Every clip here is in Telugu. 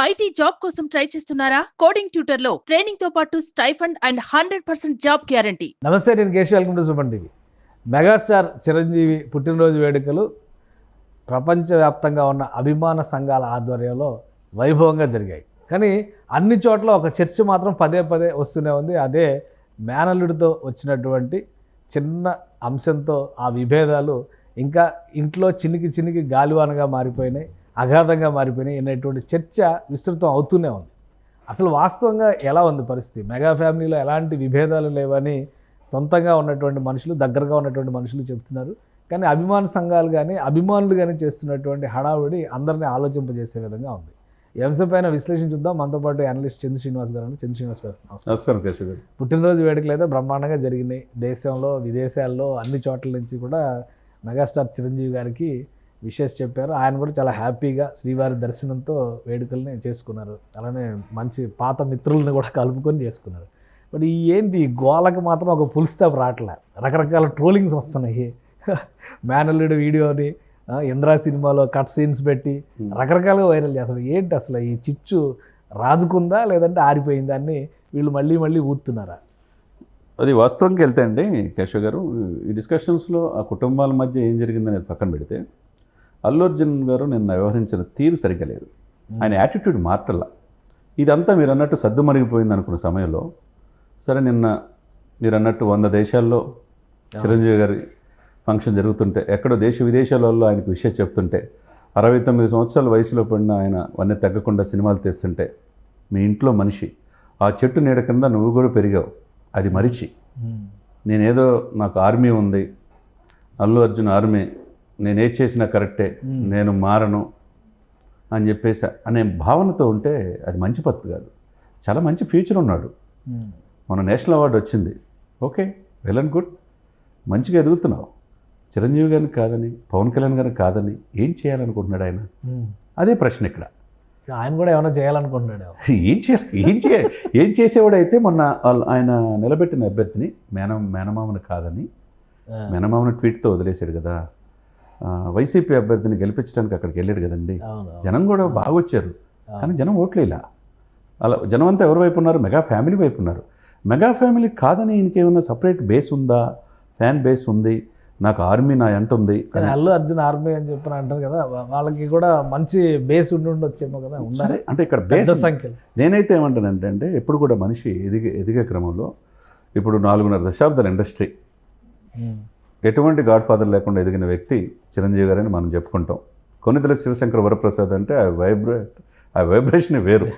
ఐటీ జాబ్ కోసం ట్రై చేస్తున్నారా? కోడింగ్ ట్యూటర్ లో ట్రైనింగ్ తో పాటు స్టైఫండ్ అండ్ 100% జాబ్ గ్యారంటీ. నమస్తే, నేను Keshav. Welcome to Suman TV. Megastar Chiranjeevi పుట్టినరోజు వేడుకలు ప్రపంచవ్యాప్తంగా ఉన్న అభిమాన సంఘాల ఆధ్వర్యంలో వైభవంగా జరిగాయి. కానీ అన్ని చోట్ల ఒక చర్చ మాత్రం పదే పదే వస్తూనే ఉంది. అదే మేనల్లుడితో వచ్చినటువంటి చిన్న అంశంతో ఆ విభేదాలు ఇంకా ఇంట్లో చినికి గాలివానగా మారిపోయినాయి, అగాధంగా మారిపోయినాయి అనేటువంటి చర్చ విస్తృతం అవుతూనే ఉంది. అసలు వాస్తవంగా ఎలా ఉంది పరిస్థితి? మెగా ఫ్యామిలీలో ఎలాంటి విభేదాలు లేవని సొంతంగా ఉన్నటువంటి మనుషులు, దగ్గరగా ఉన్నటువంటి మనుషులు చెప్తున్నారు. కానీ అభిమాన సంఘాలు కానీ అభిమానులు కానీ చేస్తున్నటువంటి హడావుడి అందరినీ ఆలోచింపజేసే విధంగా ఉంది. ఈ అంశంపైన విశ్లేషణ చూద్దాం. మనతో పాటు అనలిస్ట్ చంద్ర శ్రీనివాస్ గారు. చంద్ర శ్రీనివాస్ గారు నమస్కారం. కేశవ్ గారు, పుట్టినరోజు వేడుకలు అయితే బ్రహ్మాండంగా జరిగినాయి. దేశంలో విదేశాల్లో అన్ని చోట్ల నుంచి కూడా మెగాస్టార్ చిరంజీవి గారికి విషెస్ చెప్పారు. ఆయన కూడా చాలా హ్యాపీగా శ్రీవారి దర్శనంతో వేడుకల్ని చేసుకున్నారు. అలానే మంచి పాత మిత్రులను కూడా కలుపుకొని చేసుకున్నారు. బట్ ఈ ఏంటి గోలకు మాత్రం ఒక ఫుల్ స్టాప్ రావట్లే. రకరకాల ట్రోలింగ్స్ వస్తున్నాయి. మేనల్లుడి వీడియోని ఇంద్రా సినిమాలో కట్ సీన్స్ పెట్టి రకరకాలుగా వైరల్ చేస్తారు. ఏంటి అసలు ఈ చిచ్చు రాజుకుందా లేదంటే ఆరిపోయిందా అని వీళ్ళు మళ్ళీ ఊతున్నారా? అది వాస్తవంగా వెళ్తే అండి కేశవ్ గారు, ఈ డిస్కషన్స్లో ఆ కుటుంబాల మధ్య ఏం జరిగిందనేది పక్కన పెడితే, అల్లు అర్జున్ గారు నిన్న వ్యవహరించిన తీరు సరిగ్గా లేదు. ఆయన యాటిట్యూడ్ మార్టల్లా. ఇదంతా మీరు అన్నట్టు సద్దుమరిగిపోయింది అనుకున్న సమయంలో, సరే నిన్న మీరు అన్నట్టు 100 దేశాల్లో చిరంజీవి గారి ఫంక్షన్ జరుగుతుంటే, ఎక్కడో దేశ విదేశాలలో ఆయనకు విషయం చెప్తుంటే, 69 సంవత్సరాల వయసులో పడిన ఆయన వన్నీ తగ్గకుండా సినిమాలు తీస్తుంటే, మీ ఇంట్లో మనిషి ఆ చెట్టు నీడ కింద నువ్వు కూడా పెరిగావు, అది మరిచి నేనేదో నాకు ఆర్మీ ఉంది, అల్లు అర్జున్ ఆర్మీ, నేనే చేసినా కరెక్టే, నేను మారను అని చెప్పేసి అనే భావనతో ఉంటే అది మంచి పద్ధతి కాదు. చాలా మంచి ఫ్యూచర్ ఉన్నాడు. మన నేషనల్ అవార్డు వచ్చింది, ఓకే, వెల్ అండ్ గుడ్, మంచిగా ఎదుగుతున్నావు. చిరంజీవి గారిని కాదని, పవన్ కళ్యాణ్ గారిని కాదని ఏం చేయాలనుకుంటున్నాడు ఆయన? అదే ప్రశ్న ఇక్కడ. ఆయన కూడా ఏమైనా చేయాలనుకుంటున్నాడు. ఏం చేసేవాడైతే మొన్న ఆయన నిలబెట్టిన అభ్యర్థిని మేనమామని కాదని మేనమామని ట్వీట్తో వదిలేశాడు కదా. వైసీపీ అభ్యర్థిని గెలిపించడానికి అక్కడికి వెళ్ళాడు కదండి. జనం కూడా బాగా వచ్చారు, కానీ జనం ఓట్లేలా. అలా జనం అంతా ఎవరి వైపు ఉన్నారు? మెగా ఫ్యామిలీ వైపు ఉన్నారు. మెగా ఫ్యామిలీ కాదని ఇంకేమన్నా సపరేట్ బేస్ ఉందా? ఫ్యాన్ బేస్ ఉంది, నాకు ఆర్మీ నా ఎంట ఉంది. కానీ అల్లు అర్జున్ ఆర్మీ అని చెప్పని అంటారు కదా, వాళ్ళకి కూడా మంచి బేస్ ఉండొచ్చేమో కదా. సరే, అంటే ఇక్కడ బేస్ సంఖ్యలు నేనైతే ఏమంటానంటే, ఎప్పుడు కూడా మనిషి ఎదిగే క్రమంలో, ఇప్పుడు 4.5 దశాబ్దాల ఇండస్ట్రీ, ఎటువంటి గాడ్ ఫాదర్ లేకుండా ఎదిగిన వ్యక్తి చిరంజీవి గారని మనం చెప్పుకుంటాం. కొన్నితల శివశంకర వరప్రసాద్ అంటే ఆ వైబ్రేషన్ వేరు.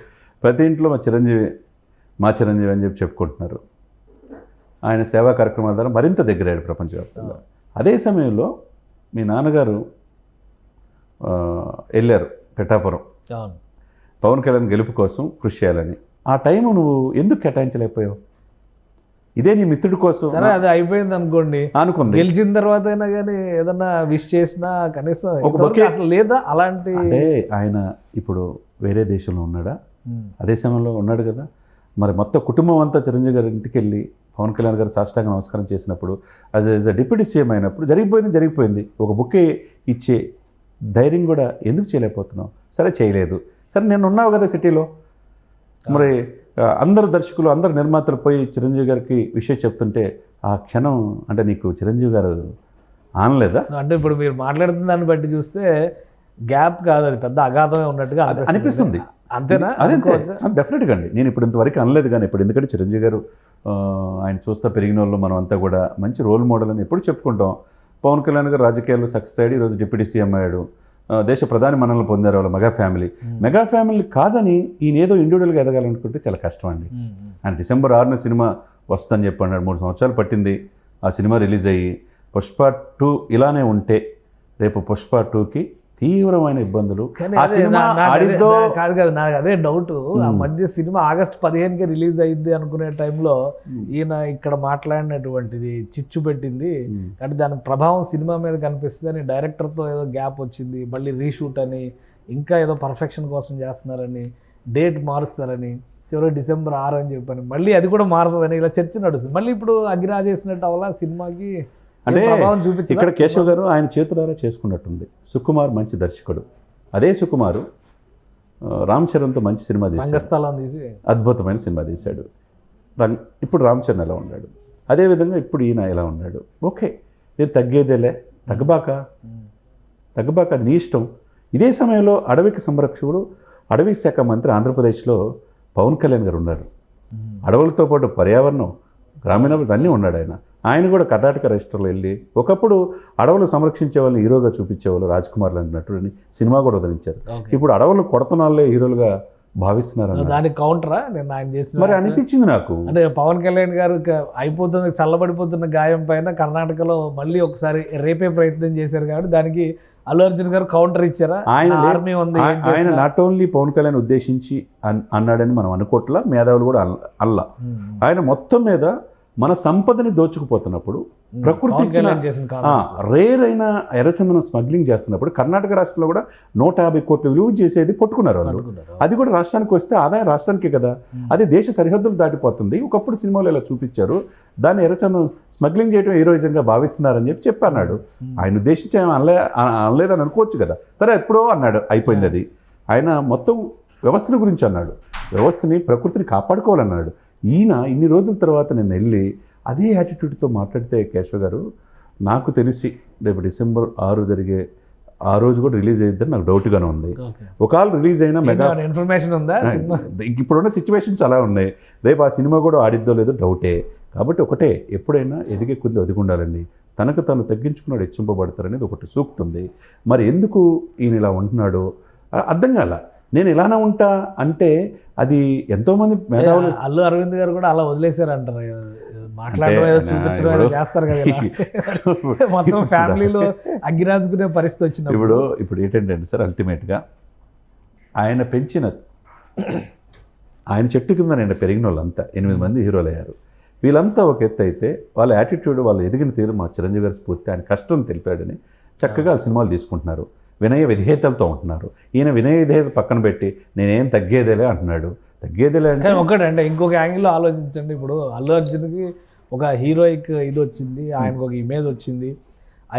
ప్రతి ఇంట్లో మా చిరంజీవి అని చెప్పుకుంటున్నారు. ఆయన సేవా కార్యక్రమాల ద్వారా మరింత దగ్గరయ్యాడు ప్రపంచవ్యాప్తంగా. అదే సమయంలో మీ నాన్నగారు వెళ్ళారు పిఠాపురం, పవన్ కళ్యాణ్ గెలుపు కోసం కృషి చేయాలని. ఆ టైము నువ్వు ఎందుకు కేటాయించలేకపోయావు? ఇదే నీ మిత్రుడి కోసం. సరే, అది అయిపోయింది అనుకోండి, అనుకుంది. గెలిచిన తర్వాత అయినా కానీ ఏదన్నా విష్ చేసినా కనీసం అసలు లేదా అలాంటి. అంటే ఆయన ఇప్పుడు వేరే దేశంలో ఉన్నాడా? అదే సమయంలో ఉన్నాడు కదా. మరి మొత్తం కుటుంబం అంతా చిరంజీవి గారి ఇంటికి వెళ్ళి పవన్ కళ్యాణ్ గారు సాష్టాంగ నమస్కారం చేసినప్పుడు, యాజ్ ఎ డిప్యూటీ సీఎం అయినప్పుడు జరిగిపోయింది. ఒక బుక్కే ఇచ్చే ధైర్యం కూడా ఎందుకు చేయలేకపోతున్నావు? సరే, చేయలేదు. సరే, నేను ఉన్నావు కదా సిటీలో. మరి అందరు దర్శకులు, అందరు నిర్మాతలు పోయి చిరంజీవి గారికి విషయం చెప్తుంటే ఆ క్షణం అంటే నీకు చిరంజీవి గారు ఆనలేదా? అంటే ఇప్పుడు మీరు మాట్లాడుతున్న దాన్ని బట్టి చూస్తే గ్యాప్ కాదు, అది పెద్ద అగాధమే ఉన్నట్టుగా అనిపిస్తుంది. అంతేనా? అదే డెఫినెట్గా అండి. నేను ఇప్పుడు ఇంతవరకు అనలేదు, కానీ ఇప్పుడు ఎందుకంటే చిరంజీవి గారు ఆయన చూస్తా పెరిగిన వాళ్ళు మనం అంతా కూడా మంచి రోల్ మోడల్ అని ఎప్పుడు చెప్పుకుంటాం. పవన్ కళ్యాణ్ గారు రాజకీయాల్లో సక్సెస్ అయ్యాడు, ఈరోజు డిప్యూటీ సీఎం అయ్యాడు, దేశ ప్రధాని మనల్ని పొందారు వాళ్ళ మెగా ఫ్యామిలీ కాదని ఈయన ఏదో ఇండివిజువల్గా ఎదగాలనుకుంటే చాలా కష్టం అండి. ఆయన December 6న సినిమా వస్తుందని చెప్పన్నాడు. 3 సంవత్సరాలు పట్టింది ఆ సినిమా రిలీజ్ అయ్యి. పుష్ప 2 ఇలానే ఉంటే రేపు పుష్ప 2కి తీవ్రమైన ఇబ్బందులు. కాదు, నాకు అదే డౌట్. ఆ మధ్య సినిమా August 15కి రిలీజ్ అయ్యింది అనుకునే టైంలో ఈయన ఇక్కడ మాట్లాడినటువంటిది చిచ్చు పెట్టింది. అంటే దాని ప్రభావం సినిమా మీద కనిపిస్తుందని డైరెక్టర్తో ఏదో గ్యాప్ వచ్చింది, మళ్ళీ రీషూట్ అని, ఇంకా ఏదో పర్ఫెక్షన్ కోసం చేస్తున్నారని, డేట్ మారుస్తారని, చివరి December 6 అని చెప్పని, మళ్ళీ అది కూడా మారుతుందని ఇలా చర్చ నడుస్తుంది. మళ్ళీ ఇప్పుడు అగ్గిరాజ్ చేసినట్టు అవలా సినిమాకి అంటే ఇక్కడ కేశవ్ గారు ఆయన చేతులారా చేసుకున్నట్టుంది. సుకుమార్ మంచి దర్శకుడు. అదే సుకుమారు రామ్ చరణ్తో మంచి సినిమా తీశాడు, రంగస్థలం తీసి అద్భుతమైన సినిమా తీశాడు. ఇప్పుడు రామ్ చరణ్ ఎలా ఉన్నాడు, అదేవిధంగా ఇప్పుడు ఈయన ఎలా ఉన్నాడు. ఓకే, ఇది తగ్గేదేలే, తగ్గబాక అది నీ ఇష్టం. ఇదే సమయంలో అడవికి సంరక్షకుడు, అడవి శాఖ మంత్రి ఆంధ్రప్రదేశ్లో పవన్ కళ్యాణ్ గారు ఉన్నారు. అడవులతో పాటు పర్యావరణం, గ్రామీణాభివృద్ధి అన్నీ ఉన్నాడు ఆయన కూడా కర్ణాటక రాష్ట్రంలో వెళ్ళి ఒకప్పుడు అడవులు సంరక్షించే వాళ్ళని హీరోగా చూపించేవాళ్ళు రాజ్ కుమార్ లాంటి నటుడిని సినిమా కూడా వదిలించారు. ఇప్పుడు అడవులు కొడుతున్నాళ్ళే హీరోలుగా భావిస్తున్నారు. దానికి కౌంటరా నేను ఆయన చేసిన మరి అనిపించింది నాకు. అంటే పవన్ కళ్యాణ్ గారు అయిపోతున్న చల్లబడిపోతున్న గాయం పైన కర్ణాటకలో మళ్ళీ ఒకసారి రేపే ప్రయత్నం చేశారు కాబట్టి దానికి అల్లు అర్జున్ గారు కౌంటర్ ఇచ్చారా? ఆర్మీ ఉంది, ఆయన నాట్ ఓన్లీ పవన్ కళ్యాణ్ ఉద్దేశించి అన్నాడని మనం అనుకోవట్లా, మేధావులు కూడా అల్లా. ఆయన మొత్తం మీద మన సంపదని దోచుకుపోతున్నప్పుడు ప్రకృతి రేర్ అయిన ఎర్రచందనం స్మగ్లింగ్ చేస్తున్నప్పుడు కర్ణాటక రాష్ట్రంలో కూడా 150 కోట్ల విలువ చేసేది పట్టుకున్నారు వాళ్ళు. అది కూడా రాష్ట్రానికి వస్తే ఆదాయం రాష్ట్రానికే కదా, అది దేశ సరిహద్దులు దాటిపోతుంది. ఒకప్పుడు సినిమాలో ఇలా చూపించారు, దాన్ని ఎర్రచందనం స్మగ్లింగ్ చేయడం హీరోయిజంగా భావిస్తున్నారని చెప్పి అన్నాడు. ఆయన ఉద్దేశించి అనలేదని అనుకోవచ్చు కదా, సరే ఎప్పుడో అన్నాడు, అయిపోయింది అది. ఆయన మొత్తం వ్యవస్థల గురించి అన్నాడు, వ్యవస్థని ప్రకృతిని కాపాడుకోవాలన్నాడు. ఈయన ఇన్ని రోజుల తర్వాత నేను వెళ్ళి అదే యాటిట్యూడ్తో మాట్లాడితే కేశవ్ గారు, నాకు తెలిసి రేపు డిసెంబర్ 6 జరిగే ఆ రోజు కూడా రిలీజ్ అయ్యిద్దని నాకు డౌట్గానే ఉంది. ఒకవేళ రిలీజ్ అయినా మెగా ఇన్ఫర్మేషన్ ఉందా? ఇప్పుడున్న సిచ్యువేషన్స్ అలా ఉన్నాయి, రేపు ఆ సినిమా కూడా ఆడిద్దో లేదో డౌటే. కాబట్టి ఒకటే, ఎప్పుడైనా ఎదిగే కొద్ది ఒదిగుండాలండి, తనకు తను తగ్గించుకున్నాడు హెచ్చింపబడతారనేది ఒకటి సూక్తుంది. మరి ఎందుకు ఈయన ఇలా ఉంటున్నాడో అర్థం కాల. నేను ఇలానే ఉంటా అంటే అది ఎంతోమంది మేధావులు, అల్లు అరవింద్ గారు కూడా అలా వదిలేశారు అంటారు, మాట్లాడడం చూపించడం చేస్తారు కదా, మొత్తం ఫ్యామిలీలో అగ్గిరాజుకునే పరిస్థితి వచ్చింది. ఇప్పుడు ఏంటంటే సార్, అల్టిమేట్గా ఆయన పెంచిన ఆయన చెట్టు కింద నేను పెరిగిన వాళ్ళంతా 8 మంది హీరోలు అయ్యారు. వీళ్ళంతా ఒక ఎత్తు అయితే వాళ్ళ యాటిట్యూడ్, వాళ్ళు ఎదిగిన తీరు మా చిరంజీవి గారి స్ఫూర్తి, ఆయన కష్టం తెలిపాడని చక్కగా సినిమాలు తీసుకుంటున్నారు, వినయ విధేయతలతో ఉంటున్నారు. ఈయన వినయ విధేయత పక్కన పెట్టి నేనేం తగ్గేదేలే అంటున్నాడు. తగ్గేదేలే అంటే ఒకటంటే ఇంకొక యాంగిల్లో ఆలోచించండి. ఇప్పుడు అల్లు అర్జున్కి ఒక హీరోయిక్ ఇది వచ్చింది, ఆయనకు ఒక ఇమేజ్ వచ్చింది,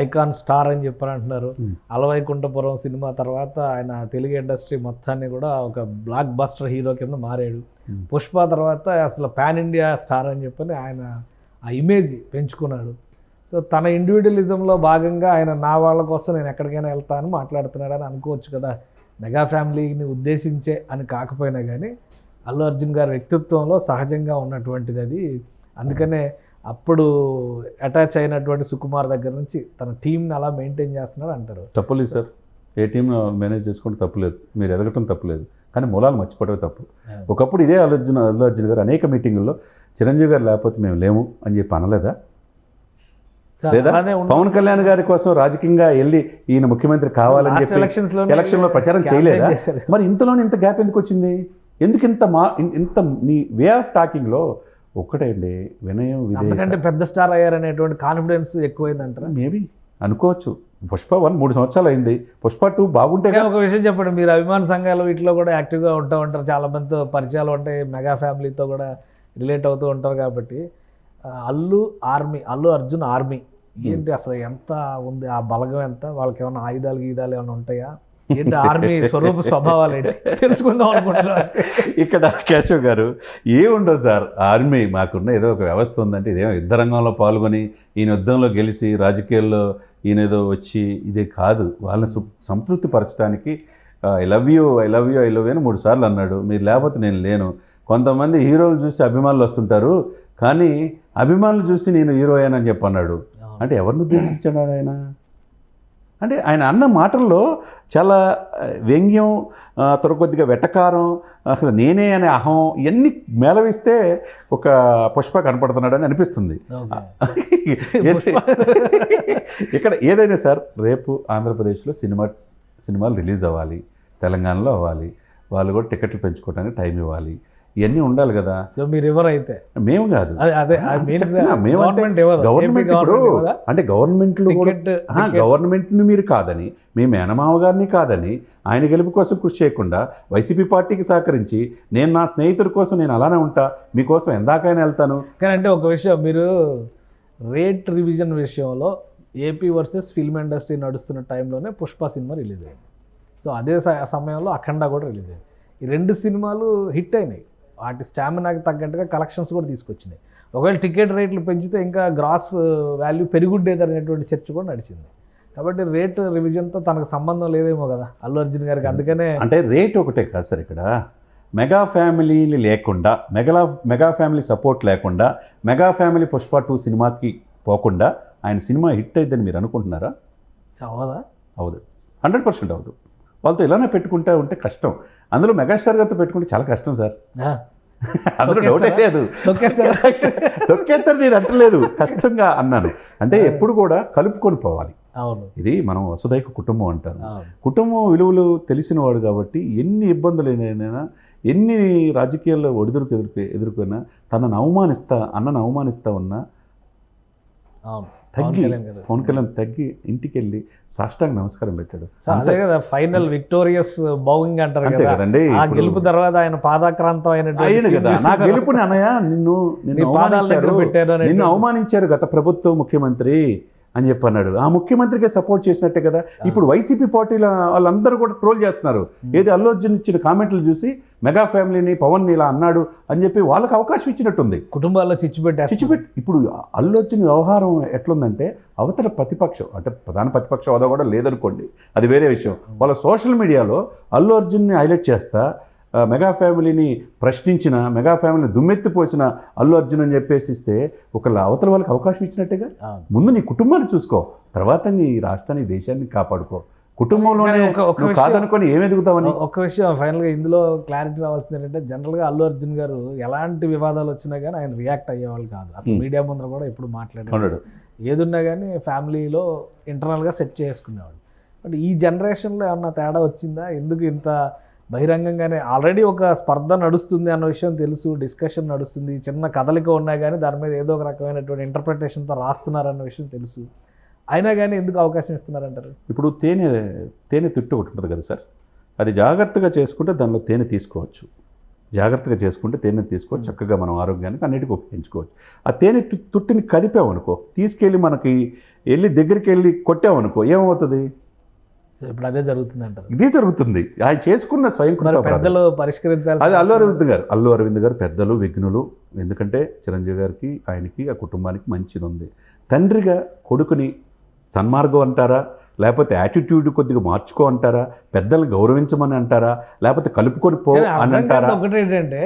ఐకాన్ స్టార్ అని చెప్పని అంటున్నారు. అలవైకుంఠపురం సినిమా తర్వాత ఆయన తెలుగు ఇండస్ట్రీ మొత్తాన్ని కూడా ఒక బ్లాక్ బస్టర్ హీరో కింద మారాడు. పుష్ప తర్వాత అసలు పాన్ ఇండియా స్టార్ అని చెప్పని ఆయన ఆ ఇమేజ్ పెంచుకున్నాడు. సో తన ఇండివిజువలిజంలో భాగంగా ఆయన నా వాళ్ళ కోసం నేను ఎక్కడికైనా వెళ్తాను మాట్లాడుతున్నాడని అనుకోవచ్చు కదా. మెగా ఫ్యామిలీని ఉద్దేశించే అని కాకపోయినా కానీ అల్లు అర్జున్ గారి వ్యక్తిత్వంలో సహజంగా ఉన్నటువంటిది అది. అందుకనే అప్పుడు అటాచ్ అయినటువంటి సుకుమార్ దగ్గర నుంచి తన టీంని అలా మెయింటైన్ చేస్తున్నాడు అంటారు. తప్పులేదు సార్, ఏ టీం మేనేజ్ చేసుకుంటే తప్పులేదు, మీరు ఎదగటం తప్పులేదు, కానీ మూలాలు మర్చిపోవడమే తప్పు. ఒకప్పుడు ఇదే అల్లు అర్జున్ గారు అనేక మీటింగుల్లో చిరంజీవి గారు లేకపోతే మేము లేము అని చెప్పి అనలేదా? లేదా పవన్ కళ్యాణ్ గారి కోసం రాజకీయంగా వెళ్ళి ఈయన ముఖ్యమంత్రి కావాలని చెప్పి ఎలక్షన్లో ప్రచారం చేయలేదా? మరి ఇంతలోనే ఇంత గ్యాప్ ఎందుకు వచ్చింది? ఎందుకు ఇంత నీ వే ఆఫ్ టాకింగ్లో ఒక్కటే అండి, వినయం ఎందుకంటే పెద్ద స్టార్ అయ్యారనేటువంటి కాన్ఫిడెన్స్ ఎక్కువైందంటారా? మేబీ అనుకోవచ్చు. పుష్ప 1 3 సంవత్సరాలు అయింది, పుష్ప 2 బాగుంటే. ఒక విషయం చెప్పండి, మీరు అభిమాన సంఘాలు వీటిలో కూడా యాక్టివ్గా ఉంటారు, చాలా మందితో పరిచయాలు ఉంటాయి, మెగా ఫ్యామిలీతో కూడా రిలేట్ అవుతూ ఉంటారు. కాబట్టి అల్లు అర్జున్ ఆర్మీ ఏంటి అసలు, ఎంత ఉంది ఆ బలగం, ఎంత వాళ్ళకి ఏమైనా ఆయుధాలు ఏమైనా ఉంటాయా ఏంటి, ఆర్మీ స్వరూప స్వభావాలు ఏంటి తెలుసుకుందాం అనుకుంటున్నారు. ఇక్కడ కేశవ్ గారు ఏముండదు సార్, ఆర్మీ మాకున్న ఏదో ఒక వ్యవస్థ ఉందంటే ఇదేమో యుద్ధ రంగంలో పాల్గొని ఈయన యుద్ధంలో గెలిచి రాజకీయాల్లో ఈయన ఏదో వచ్చి ఇదే కాదు. వాళ్ళని సంతృప్తి పరచడానికి ఐ లవ్ యూ అని 3 సార్లు అన్నాడు. మీరు లేకపోతే నేను లేను. కొంతమంది హీరోలు చూసి అభిమానులు వస్తుంటారు, కానీ అభిమానులు చూసి నేను హీరో అని చెప్పి అన్నాడు. అంటే ఎవరిని ఉద్దేశించాడు ఆయన? అంటే ఆయన అన్న మాటల్లో చాలా వ్యంగ్యం, కొద్దిగా వెటకారం, అసలు నేనే అనే అహం ఇవన్నీ మేళవిస్తే ఒక పుష్ప కనపడుతున్నాడని అనిపిస్తుంది. ఇక్కడ ఏదైనా సార్, రేపు ఆంధ్రప్రదేశ్లో సినిమాలు రిలీజ్ అవ్వాలి, తెలంగాణలో అవ్వాలి, వాళ్ళు కూడా టికెట్లు పెంచుకోవడానికి టైం ఇవ్వాలి, ఇవన్నీ ఉండాలి కదా. మీరు ఎవరైతే మేము కాదు, అంటే గవర్నమెంట్ని మీరు కాదని, మీ మేనమామ గారిని కాదని, ఆయన గెలుపు కోసం కృషి చేయకుండా వైసీపీ పార్టీకి సహకరించి నేను నా స్నేహితుడి కోసం నేను అలానే ఉంటా, మీకోసం ఎందాకైనా వెళ్తాను. కానీ అంటే ఒక విషయం, మీరు రేట్ రివిజన్ విషయంలో ఏపీ వర్సెస్ ఫిల్మ్ ఇండస్ట్రీ నడుస్తున్న టైంలోనే పుష్ప సినిమా రిలీజ్ అయింది. సో అదే సమయంలో అఖండ కూడా రిలీజ్ అయింది. ఈ 2 సినిమాలు హిట్ అయినాయి, వాటి స్టామినాకి తగ్గట్టుగా కలెక్షన్స్ కూడా తీసుకొచ్చినాయి. ఒకవేళ టికెట్ రేట్లు పెంచితే ఇంకా గ్రాస్ వాల్యూ పెరుగుండేది అనేటువంటి చర్చ కూడా నడిచింది. కాబట్టి రేట్ రివిజన్తో తనకు సంబంధం లేదేమో కదా అల్లు అర్జున్ గారికి. అందుకనే అంటే రేట్ ఒకటే కాదు సార్, ఇక్కడ మెగా ఫ్యామిలీని లేకుండా, మెగా ఫ్యామిలీ సపోర్ట్ లేకుండా, మెగా ఫ్యామిలీ పుష్ప 2 సినిమాకి పోకుండా ఆయన సినిమా హిట్ అయిద్దని మీరు అనుకుంటున్నారా? అవదా? అవదు, 100% అవదు. వాళ్ళతో ఇలానే పెట్టుకుంటా ఉంటే కష్టం. అందులో మెగాస్టార్ గారితో పెట్టుకుంటే చాలా కష్టం సార్, అందులో డౌటే లేదు. తొక్కేస్తారు నేను అంటలేదు, కష్టంగా అన్నాను. అంటే ఎప్పుడు కూడా కలుపుకొని పోవాలి. అవును, ఇది మనం వసుదైక కుటుంబం అంటారు. కుటుంబం విలువలు తెలిసిన వాడు కాబట్టి ఎన్ని ఇబ్బందులు అయినా, ఎన్ని రాజకీయాల్లో ఒడిదుడుకు ఎదుర్కొన్నా, తనను అన్నను అవమానిస్తా ఉన్నా తగ్గి, పవన్ కళ్యాణ్ తగ్గి ఇంటికి వెళ్ళి సాష్టాంగ నమస్కారం పెట్టాడు. అదే కదా ఫైనల్ విక్టోరియస్ బౌయింగ్ అంటారు అంతే కదండి. ఆ గెలుపు తర్వాత ఆయన పాదాక్రాంతం అయిన కదా, నా గెలుపుని అన్నయ్య నిన్ను అవమానించారు గత ప్రభుత్వం ముఖ్యమంత్రి అని చెప్పి అన్నాడు. ఆ ముఖ్యమంత్రికే సపోర్ట్ చేసినట్టే కదా. ఇప్పుడు వైసీపీ పార్టీల వాళ్ళందరూ కూడా ట్రోల్ చేస్తున్నారు. ఏది అల్లు అర్జున్ ఇచ్చిన కామెంట్లు చూసి మెగా ఫ్యామిలీని పవన్ ఇలా అన్నాడు అని చెప్పి వాళ్ళకి అవకాశం ఇచ్చినట్టుంది. కుటుంబాల్లో చిచ్చుపెట్టి ఇప్పుడు అల్లు అర్జున్ వ్యవహారం ఎట్లుందంటే, అవతల ప్రతిపక్షం అంటే ప్రధాన ప్రతిపక్ష హోదా కూడా లేదనుకోండి, అది వేరే విషయం. వాళ్ళ సోషల్ మీడియాలో అల్లు అర్జున్ని హైలైట్ చేస్తా, మెగా ఫ్యామిలీని ప్రశ్నించిన, మెగా ఫ్యామిలీని దుమ్మెత్తిపోసిన అల్లు అర్జున్ అని చెప్పేసి ఇస్తే అవతల వాళ్ళకి అవకాశం ఇచ్చినట్టుగా. ముందు నీ కుటుంబాన్ని చూసుకో, తర్వాత నీ రాష్ట్రాన్ని దేశాన్ని కాపాడుకో. కుటుంబంలోనే కాదనుకొని ఏం ఎదుగుతామని. ఒక విషయం ఫైనల్గా ఇందులో క్లారిటీ రావాల్సింది ఏంటంటే, జనరల్గా అల్లు అర్జున్ గారు ఎలాంటి వివాదాలు వచ్చినా కానీ ఆయన రియాక్ట్ అయ్యేవాళ్ళు కాదు. అసలు మీడియా ముందర కూడా ఎప్పుడు మాట్లాడాడు, ఏదున్నా కానీ ఫ్యామిలీలో ఇంటర్నల్గా సెట్ చేసుకునేవాడు. బట్ ఈ జనరేషన్లో ఏమన్నా తేడా వచ్చిందా? ఎందుకు ఇంత బహిరంగంగానే ఆల్రెడీ ఒక స్పర్ధ నడుస్తుంది అన్న విషయం తెలుసు, డిస్కషన్ నడుస్తుంది, చిన్న కదలిక ఉన్నా కానీ దాని మీద ఏదో ఒక రకమైనటువంటి ఇంటర్ప్రిటేషన్తో రాస్తున్నారన్న విషయం తెలుసు, అయినా కానీ ఎందుకు అవకాశం ఇస్తున్నారంటారు? ఇప్పుడు తేనె తిట్టు ఒకటి ఉంటుంది కదా సార్, అది జాగ్రత్తగా చేసుకుంటే దానిలో తేనె తీసుకోవచ్చు. జాగ్రత్తగా చేసుకుంటే తేనె తీసుకోవచ్చు, చక్కగా మనం ఆరోగ్యానికి అన్నిటికీ ఉపయోగించుకోవచ్చు. ఆ తేనె తుట్టిని కదిపామనుకో, తీసుకెళ్ళి మనకి దగ్గరికి వెళ్ళి కొట్టామనుకో, ఏమవుతుంది? ఇప్పుడు అదే జరుగుతుంది అంటారు. ఇదే జరుగుతుంది. ఆయన చేసుకున్న స్వయం పెద్దలు పరిష్కరించాలి. అది అల్లు అరవింద్ గారు పెద్దలు, విఘ్నులు. ఎందుకంటే చిరంజీవి గారికి, ఆయనకి, ఆ కుటుంబానికి మంచిది ఉంది. తండ్రిగా కొడుకుని సన్మార్గం అంటారా, లేకపోతే యాటిట్యూడ్ కొద్దిగా మార్చుకో అంటారా, పెద్దలను గౌరవించమని అంటారా, లేకపోతే కలుపుకొని పో అని అంటారా? ఒకటి ఏంటంటే,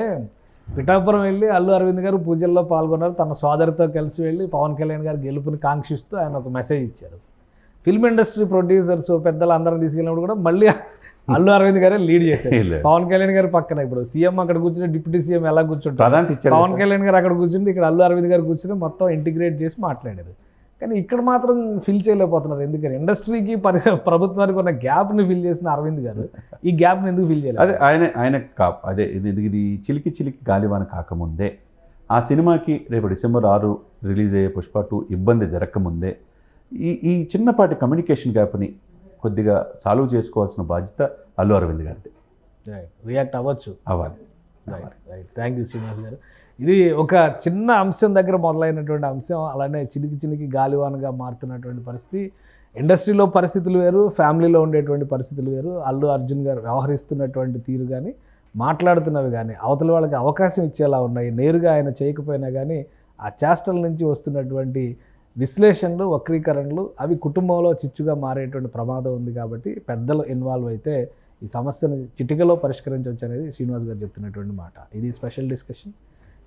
పిఠాపురం వెళ్ళి అల్లు అరవింద్ గారు పూజల్లో పాల్గొన్నారు. తన సోదరితో కలిసి వెళ్ళి పవన్ కళ్యాణ్ గారు గెలుపుని కాంక్షిస్తూ ఆయన ఒక మెసేజ్ ఇచ్చారు. ఫిల్మ్ ఇండస్ట్రీ ప్రొడ్యూసర్స్ పెద్దలు అందరం తీసుకెళ్ళినప్పుడు కూడా మళ్ళీ అల్లు అరవింద్ గారే లీడ్ చేశారు. పవన్ కళ్యాణ్ గారు పక్కన ఇప్పుడు సీఎం అక్కడ కూర్చుని, డిప్యూటీ సీఎం ఎలా కూర్చుంటారు, పవన్ కళ్యాణ్ గారు అక్కడ కూర్చుంటే ఇక్కడ అల్లు అరవింద్ గారు కూర్చుని మొత్తం ఇంటిగ్రేట్ చేసి మాట్లాడారు. కానీ ఇక్కడ మాత్రం ఫిల్ చేయలేకపోతున్నారు. ఎందుకని? ఇండస్ట్రీకి ప్రభుత్వానికి ఉన్న గ్యాప్ని ఫిల్ చేసిన అరవింద్ గారు ఈ గ్యాప్ని ఎందుకు ఫిల్ చేయలేదు? అదే అదే ఇది చిలికి గాలివాన కాకముందే, ఆ సినిమాకి రేపు December 6 రిలీజ్ అయ్యే పుష్ప 2 ఇబ్బంది జరగకముందే ఈ చిన్నపాటి కమ్యూనికేషన్ గ్యాప్ని కొద్దిగా సాల్వ్ చేసుకోవాల్సిన బాధ్యత అల్లు అరవింద్ గారిది. రియాక్ట్ అవ్వాలి. రైట్. థ్యాంక్ యూ శ్రీనివాస్ గారు. ఇది ఒక చిన్న అంశం దగ్గర మొదలైనటువంటి అంశం అలానే చినికి గాలివానగా మారుతున్నటువంటి పరిస్థితి. ఇండస్ట్రీలో పరిస్థితులు వేరు, ఫ్యామిలీలో ఉండేటువంటి పరిస్థితులు వేరు. అల్లు అర్జున్ గారు వ్యవహరిస్తున్నటువంటి తీరు కానీ, మాట్లాడుతున్నవి కానీ అవతల వాళ్ళకి అవకాశం ఇచ్చేలా ఉన్నాయి. నేరుగా ఆయన చేయకపోయినా కానీ ఆ చేష్టల నుంచి వస్తున్నటువంటి విశ్లేషణలు, వక్రీకరణలు అవి కుటుంబంలో చిచ్చుగా మారేటువంటి ప్రమాదం ఉంది. కాబట్టి పెద్దలు ఇన్వాల్వ్ అయితే ఈ సమస్యను చిటికలో పరిష్కరించవచ్చు అనేది శ్రీనివాస్ గారు చెప్తున్నటువంటి మాట. ఇది special discussion.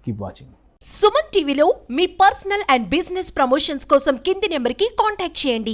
Keep watching. Suman టీవీలో మీ పర్సనల్ అండ్ బిజినెస్ ప్రమోషన్స్ కోసం కింది నెంబర్కి కాంటాక్ట్ చేయండి.